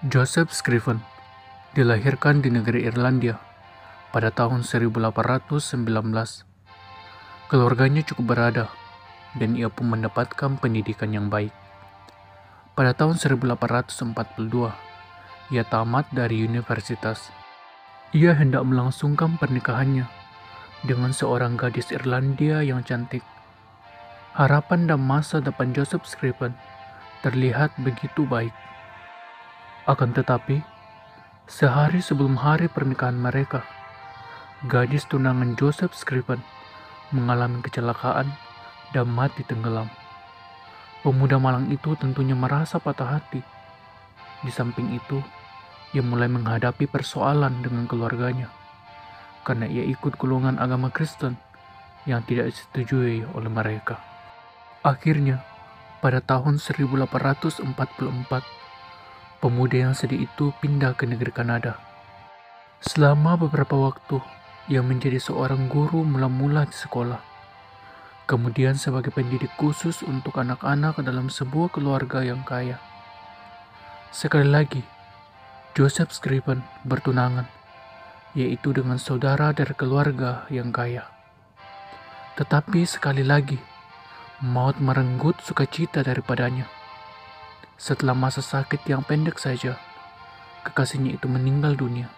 Joseph Scriven dilahirkan di negeri Irlandia pada tahun 1819. Keluarganya cukup berada dan ia pun mendapatkan pendidikan yang baik. Pada tahun 1842, ia tamat dari universitas. Ia hendak melangsungkan pernikahannya dengan seorang gadis Irlandia yang cantik. Harapan dan masa depan Joseph Scriven terlihat begitu baik. Akan tetapi, sehari sebelum hari pernikahan mereka, gadis tunangan Joseph Scriven mengalami kecelakaan dan mati tenggelam. Pemuda malang itu tentunya merasa patah hati. Di samping itu, ia mulai menghadapi persoalan dengan keluarganya karena ia ikut golongan agama Kristen yang tidak disetujui oleh mereka. Akhirnya, pada tahun 1844, pemuda yang sedih itu pindah ke negeri Kanada. Selama beberapa waktu, ia menjadi seorang guru mula-mula di sekolah. Kemudian sebagai pendidik khusus untuk anak-anak dalam sebuah keluarga yang kaya. Sekali lagi, Joseph Scriven bertunangan, yaitu dengan saudara dari keluarga yang kaya. Tetapi sekali lagi, maut merenggut sukacita daripadanya. Setelah masa sakit yang pendek saja, kekasihnya itu meninggal dunia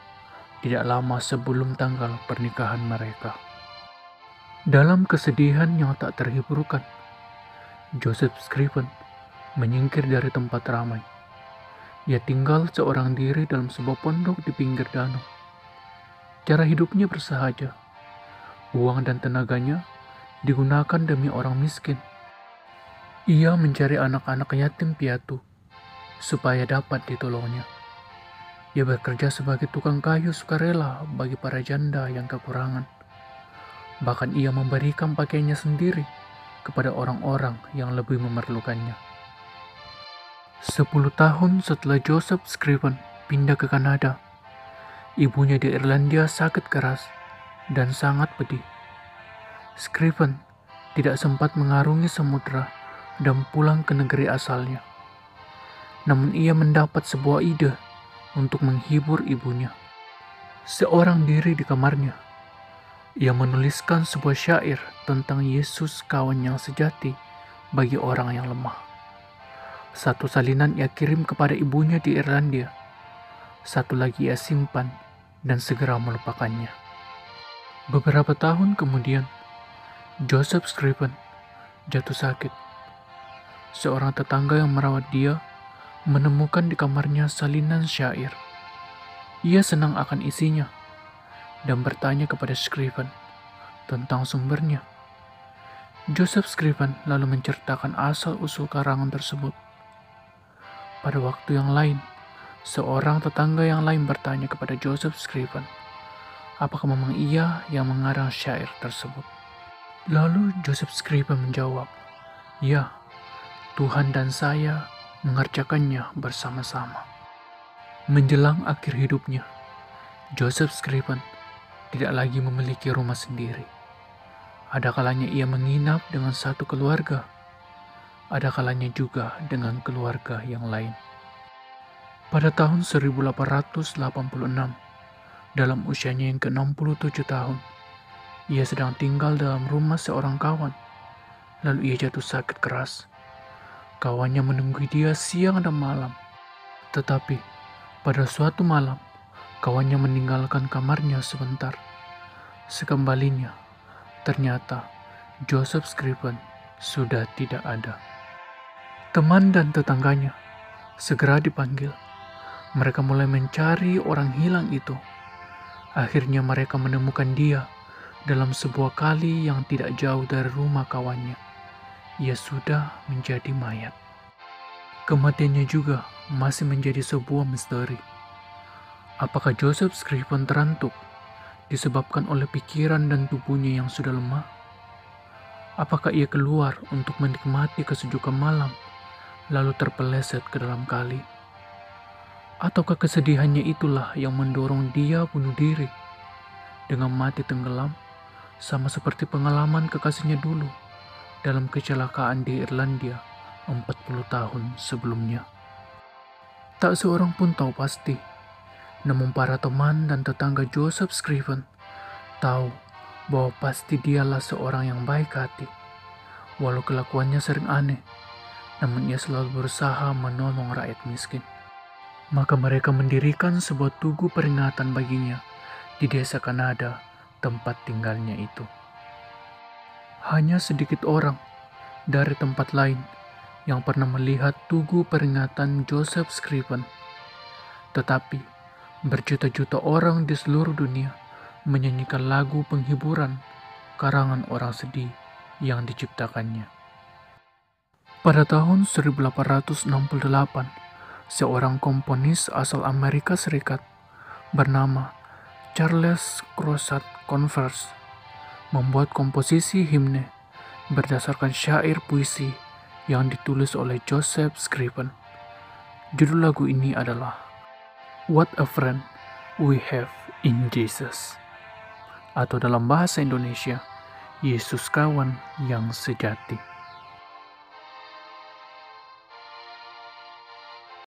tidak lama sebelum tanggal pernikahan mereka. Dalam kesedihan yang tak terhiburkan, Joseph Scriven menyingkir dari tempat ramai. Ia tinggal seorang diri dalam sebuah pondok di pinggir danau. Cara hidupnya bersahaja. Uang dan tenaganya digunakan demi orang miskin. Ia mencari anak-anak yatim piatu supaya dapat ditolongnya. Ia bekerja sebagai tukang kayu sukarela bagi para janda yang kekurangan. Bahkan ia memberikan pakaiannya sendiri kepada orang-orang yang lebih memerlukannya. 10 tahun setelah Joseph Scriven pindah ke Kanada, ibunya di Irlandia sakit keras dan sangat pedih. Scriven tidak sempat mengarungi samudera dan pulang ke negeri asalnya. Namun ia mendapat sebuah ide untuk menghibur ibunya. Seorang diri di kamarnya, ia menuliskan sebuah syair tentang Yesus, kawan yang sejati bagi orang yang lemah. Satu salinan ia kirim kepada ibunya di Irlandia. Satu lagi ia simpan dan segera melupakannya. Beberapa tahun kemudian, Joseph Scriven jatuh sakit. Seorang tetangga yang merawat dia menemukan di kamarnya salinan syair. Ia senang akan isinya dan bertanya kepada Scriven tentang sumbernya. Joseph Scriven lalu menceritakan asal-usul karangan tersebut. Pada waktu yang lain, seorang tetangga yang lain bertanya kepada Joseph Scriven, apakah memang ia yang mengarang syair tersebut? Lalu Joseph Scriven menjawab, "Ya, Tuhan dan saya mengerjakannya bersama-sama." Menjelang akhir hidupnya, Joseph Scriven tidak lagi memiliki rumah sendiri. Ada kalanya ia menginap dengan satu keluarga, ada kalanya juga dengan keluarga yang lain. Pada tahun 1886, dalam usianya yang ke-67 tahun, ia sedang tinggal dalam rumah seorang kawan. Lalu ia jatuh sakit keras. Kawannya menunggu dia siang dan malam. Tetapi pada suatu malam, kawannya meninggalkan kamarnya sebentar. Sekembalinya, ternyata Joseph Scriven sudah tidak ada. Teman dan tetangganya segera dipanggil. Mereka mulai mencari orang hilang itu. Akhirnya mereka menemukan dia dalam sebuah kali yang tidak jauh dari rumah kawannya. Ia sudah menjadi mayat. Kematiannya juga masih menjadi sebuah misteri. Apakah Joseph Scriven terantuk disebabkan oleh pikiran dan tubuhnya yang sudah lemah? Apakah ia keluar untuk menikmati kesejukan malam, lalu terpeleset ke dalam kali? Ataukah kesedihannya itulah yang mendorong dia bunuh diri dengan mati tenggelam, sama seperti pengalaman kekasihnya dulu dalam kecelakaan di Irlandia 40 tahun sebelumnya? Tak seorang pun tahu pasti, namun para teman dan tetangga Joseph Scriven tahu bahwa pasti dialah seorang yang baik hati. Walau kelakuannya sering aneh, namun ia selalu berusaha menolong rakyat miskin. Maka mereka mendirikan sebuah tugu peringatan baginya di desa Kanada, tempat tinggalnya itu. Hanya sedikit orang dari tempat lain yang pernah melihat tugu peringatan Joseph Scriven. Tetapi, berjuta-juta orang di seluruh dunia menyanyikan lagu penghiburan karangan orang sedih yang diciptakannya. Pada tahun 1868, seorang komponis asal Amerika Serikat bernama Charles Crosat Converse membuat komposisi himne berdasarkan syair puisi yang ditulis oleh Joseph Scriven. Judul lagu ini adalah What a Friend We Have in Jesus, atau dalam bahasa Indonesia, Yesus kawan yang sejati.